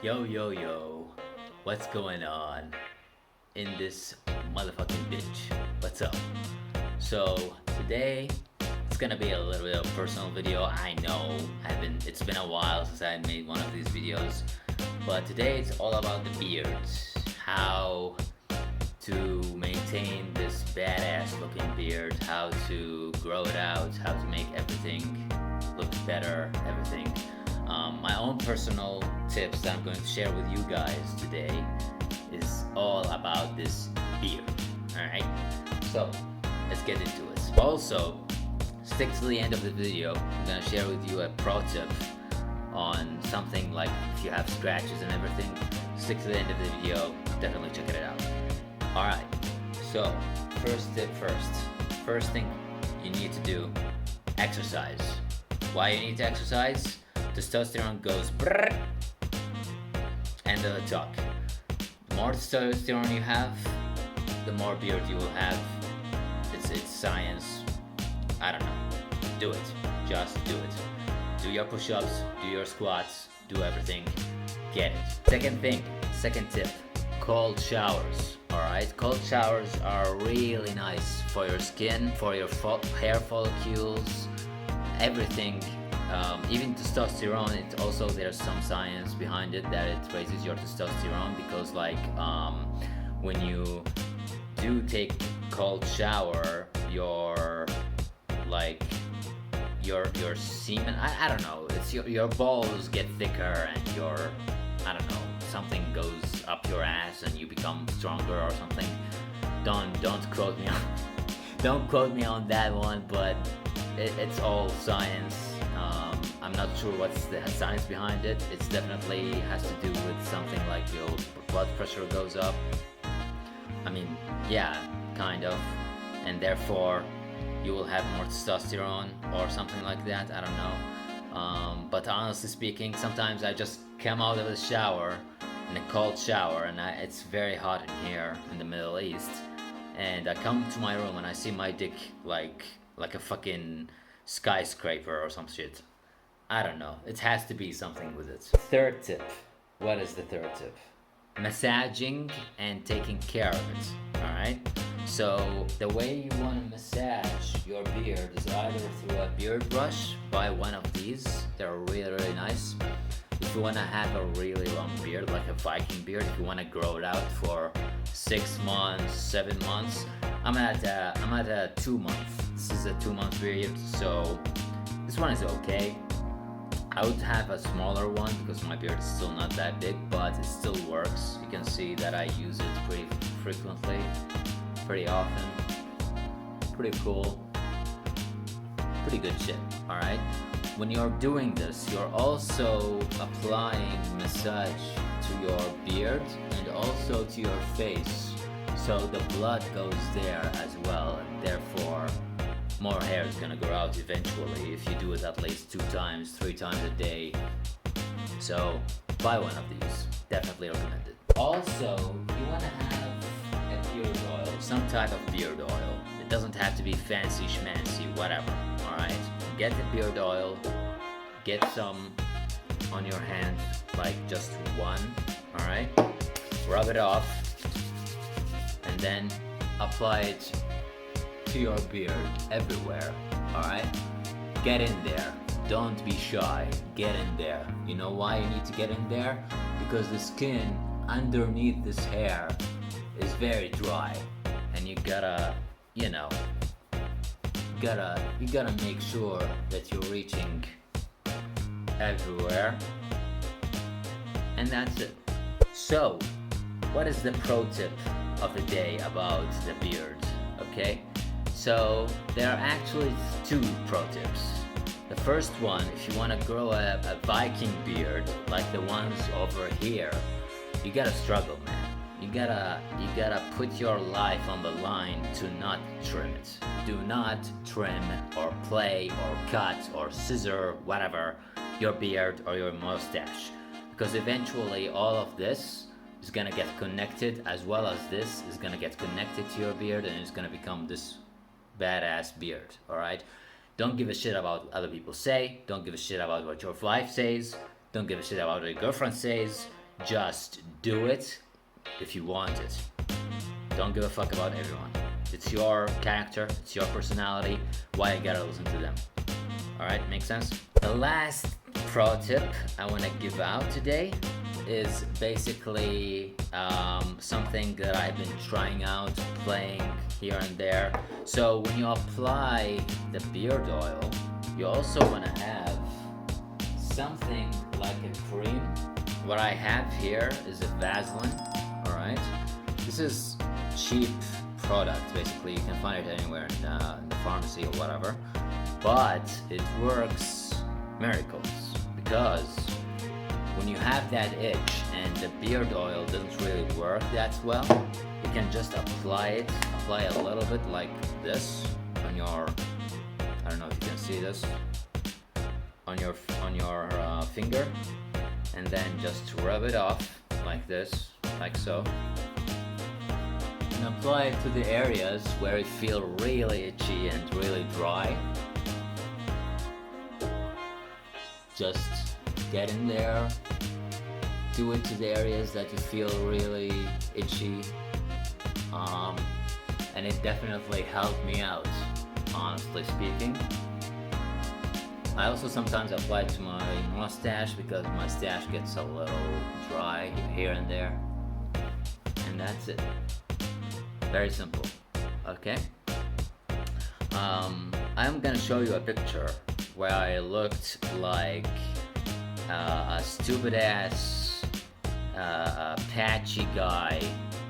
Yo, yo, yo, what's going on in this motherfucking bitch? What's up? So, today it's gonna be a little bit of a personal video. I know it's been a while since I made one of these videos, but today it's all about the beards. How to maintain this badass looking beard, how to grow it out, how to make everything look better, everything. My own personal tips that I'm going to share with you guys today is all about this beard. Alright? So, let's get into it. Also, stick to the end of the video. I'm going to share with you a pro tip on something like if you have scratches and everything. Stick to the end of the video. Definitely check it out. Alright, so first tip first. First thing you need to do, exercise. Why you need to exercise? Testosterone goes brrr, and the talk. The more testosterone you have, the more beard you will have. It's science. I don't know. Do it. Just do it. Do your push-ups, do your squats, do everything. Get it. Second tip, cold showers. Alright, cold showers are really nice for your skin, for your hair follicles, everything. Even testosterone, it also, there's some science behind it that it raises your testosterone because when you do take cold shower, your semen, I don't know, it's your balls get thicker and I don't know, something goes up your ass and you become stronger or something. Don't quote me on don't quote me on that one, but it's all science. I'm not sure what's the science behind it. It's definitely has to do with something like your blood pressure goes up. I mean, yeah, kind of, and therefore you will have more testosterone or something like that. I don't know. But honestly speaking, sometimes I just come out of the shower, in a cold shower, and it's very hot in here in the Middle East, and I come to my room and I see my dick like a fucking skyscraper or some shit. I don't know. It has to be something with it. Third tip. What is the third tip? Massaging and taking care of it. Alright? So the way you want to massage your beard is either through a beard brush. Buy one of these. They're really nice. If you want to have a really long beard, like a Viking beard, if you want to grow it out for 6 months, 7 months, I'm at a 2 month. This is a 2-month period, so this one is okay. I would have a smaller one because my beard is still not that big, but it still works. You can see that I use it pretty frequently, pretty often. Pretty cool. Pretty good shit, alright? When you're doing this, you're also applying massage to your beard and also to your face. So the blood goes there as well, and therefore more hair is gonna grow out eventually if you do it at least 2 times, 3 times a day. So buy one of these. Definitely recommend it. Also, you wanna have a beard oil, some type of beard oil. It doesn't have to be fancy schmancy, whatever. Alright? Get the beard oil, get some on your hand, like just one, alright? Rub it off, and then apply it to your beard everywhere, alright? Get in there. Don't be shy. Get in there. You know why you need to get in there? Because the skin underneath this hair is very dry, and you gotta, you gotta make sure that you're reaching everywhere, and that's it. So, what is the pro tip of the day about the beard? Okay, so there are actually 2 pro tips. The first one, if you want to grow a Viking beard like the ones over here, you gotta struggle, man. You gotta put your life on the line to not trim it. Do not trim or play or cut or scissor, whatever, your beard or your mustache, because eventually all of this is gonna get connected, as well as this is gonna get connected to your beard, and it's gonna become this badass beard. Alright? Don't give a shit about what other people say. Don't give a shit about what your wife says. Don't give a shit about what your girlfriend says. Just do it if you want it. Don't give a fuck about everyone. It's your character, it's your personality. Why you gotta listen to them? Alright, make sense? The last pro tip I want to give out today is basically something that I've been trying out, playing here and there. So when you apply the beard oil, you also want to have something like a cream. What I have here is a Vaseline, alright? This is cheap product, basically. You can find it anywhere in the pharmacy or whatever. But it works miracles, because when you have that itch and the beard oil doesn't really work that well, you can just apply a little bit like this on your, I don't know if you can see this, on your finger, and then just rub it off like this, like so, and apply it to the areas where it feels really itchy and really dry. Just get in there, do it to the areas that you feel really itchy, and it definitely helped me out, honestly speaking. I also sometimes apply it to my mustache because my mustache gets a little dry here and there, and that's it. Very simple. Okay. I'm gonna show you a picture where I looked like a stupid ass patchy guy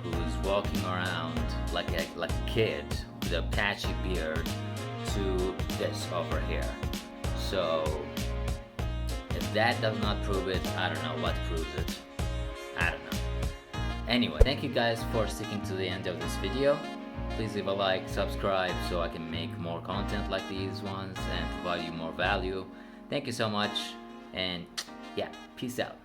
who's walking around like a kid with a patchy beard, to this over here. So if that does not prove it, I don't know what proves it. I don't know. Anyway, thank you guys for sticking to the end of this video. Please leave a like, subscribe, so I can make more content like these ones and provide you more value. Thank you so much, and yeah, peace out.